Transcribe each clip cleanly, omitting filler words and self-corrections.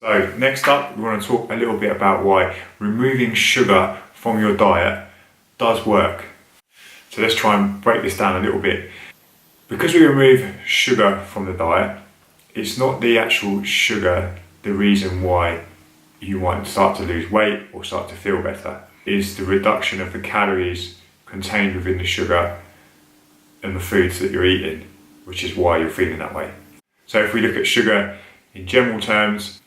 So next up, we want to talk a little bit about why removing sugar from your diet does work. So let's try and break this down a little bit. Because we remove sugar from the diet, it's not the actual sugar the reason why you might start to lose weight or start to feel better. It's the reduction of the calories contained within the sugar and the foods that you're eating, which is why you're feeling that way. So if we look at sugar in general terms,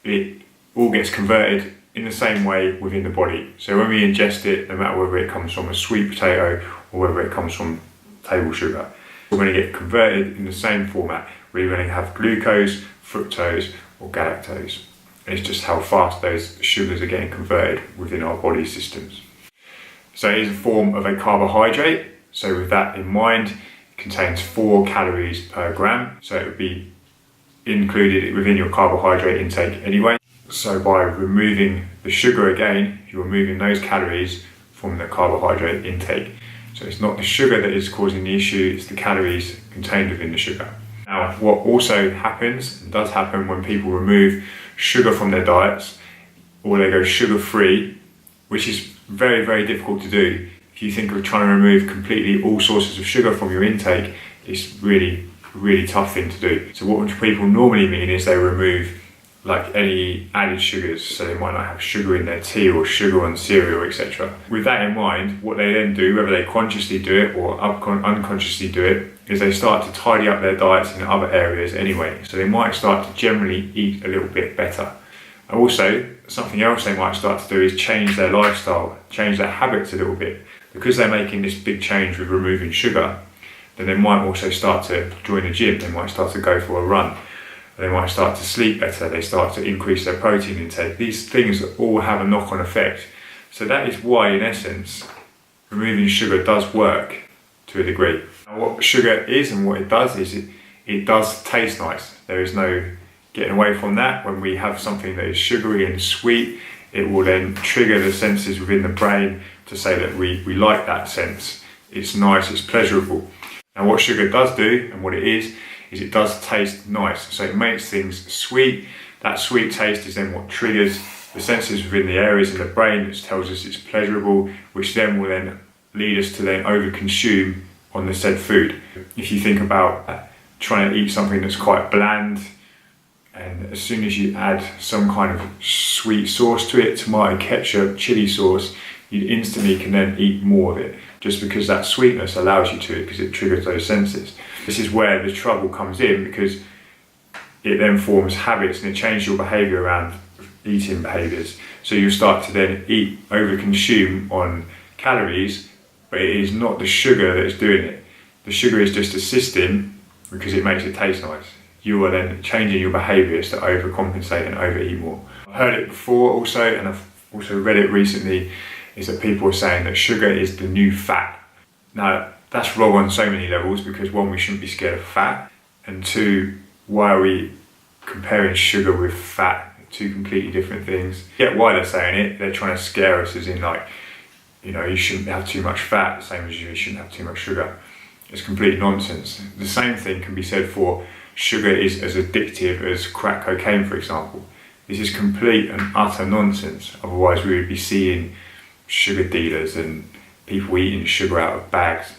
it all gets converted in the same way within the body. So when we ingest it, no matter whether it comes from a sweet potato or whether it comes from table sugar, we're going to get converted in the same format. We're going to have glucose, fructose or galactose. And it's just how fast those sugars are getting converted within our body systems. So it is a form of a carbohydrate. So with that in mind, it contains 4 calories per gram. So it would be included within your carbohydrate intake anyway. So by removing the sugar again, you're removing those calories from the carbohydrate intake. So it's not the sugar that is causing the issue, it's the calories contained within the sugar. Now, what also happens, and does happen when people remove sugar from their diets, or they go sugar-free, which is very, very difficult to do. If you think of trying to remove completely all sources of sugar from your intake, it's really tough thing to do. So what people normally mean is they remove like any added sugars, so they might not have sugar in their tea or sugar on cereal, etc. With that in mind, what they then do, whether they consciously do it or unconsciously do it, is they start to tidy up their diets in other areas anyway. So they might start to generally eat a little bit better. And also, something else they might start to do is change their lifestyle, change their habits a little bit. Because they're making this big change with removing sugar, then they might also start to join the gym, they might start to go for a run, they might start to sleep better, they start to increase their protein intake. These things all have a knock-on effect. So that is why, in essence, removing sugar does work to a degree. Now, what sugar is and what it does is it does taste nice. There is no getting away from that. When we have something that is sugary and sweet, it will then trigger the senses within the brain to say that we like that sense. It's nice, it's pleasurable. Now what sugar does do, and what it is it does taste nice. So it makes things sweet. That sweet taste is then what triggers the senses within the areas in the brain that tells us it's pleasurable, which then will then lead us to then overconsume on the said food. If you think about trying to eat something that's quite bland, and as soon as you add some kind of sweet sauce to it, tomato, ketchup, chili sauce, you instantly can then eat more of it, just because that sweetness allows you to, because it triggers those senses. This is where the trouble comes in, because it then forms habits and it changes your behaviour around eating behaviours. So you start to then eat, overconsume on calories, but it is not the sugar that is doing it. The sugar is just assisting because it makes it taste nice. You are then changing your behaviours to overcompensate and overeat more. I've heard it before also, and I've also read it recently, is that people are saying that sugar is the new fat. Now, that's wrong on so many levels, because one, we shouldn't be scared of fat, and two, why are we comparing sugar with fat? Two completely different things. I get why they're saying it. They're trying to scare us, as in like, you know, you shouldn't have too much fat, the same as you shouldn't have too much sugar. It's complete nonsense. The same thing can be said for sugar is as addictive as crack cocaine, for example. This is complete and utter nonsense. Otherwise we would be seeing sugar dealers and people eating sugar out of bags.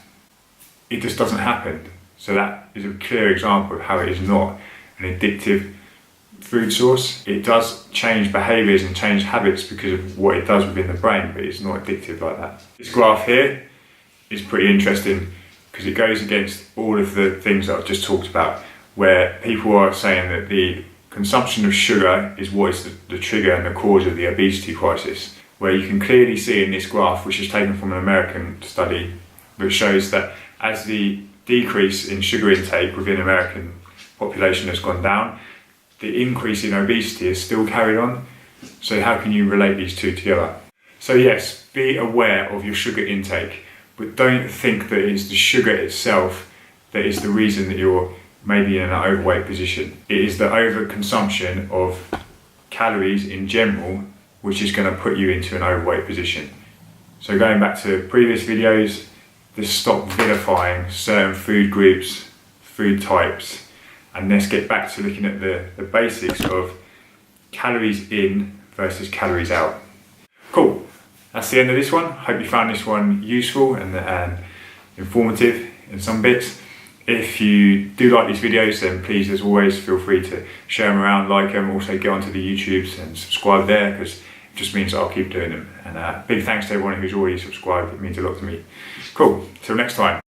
It just doesn't happen. So that is a clear example of how it is not an addictive food source. It does change behaviours and change habits because of what it does within the brain, but it's not addictive like that. This graph here is pretty interesting because it goes against all of the things that I've just talked about, where people are saying that the consumption of sugar is what is the trigger and the cause of the obesity crisis. Where you can clearly see in this graph, which is taken from an American study, which shows that as the decrease in sugar intake within American population has gone down, the increase in obesity is still carried on. So how can you relate these two together? So yes, be aware of your sugar intake, but don't think that it's the sugar itself that is the reason that you're maybe in an overweight position. It is the overconsumption of calories in general which is going to put you into an overweight position. So going back to previous videos, just stop vilifying certain food groups, food types, and let's get back to looking at the basics of calories in versus calories out. Cool, that's the end of this one. Hope you found this one useful and informative in some bits. If you do like these videos, then please, as always, feel free to share them around, like them, also get onto the YouTubes and subscribe there, because it just means I'll keep doing them. And big thanks to everyone who's already subscribed, it means a lot to me. Cool, till next time.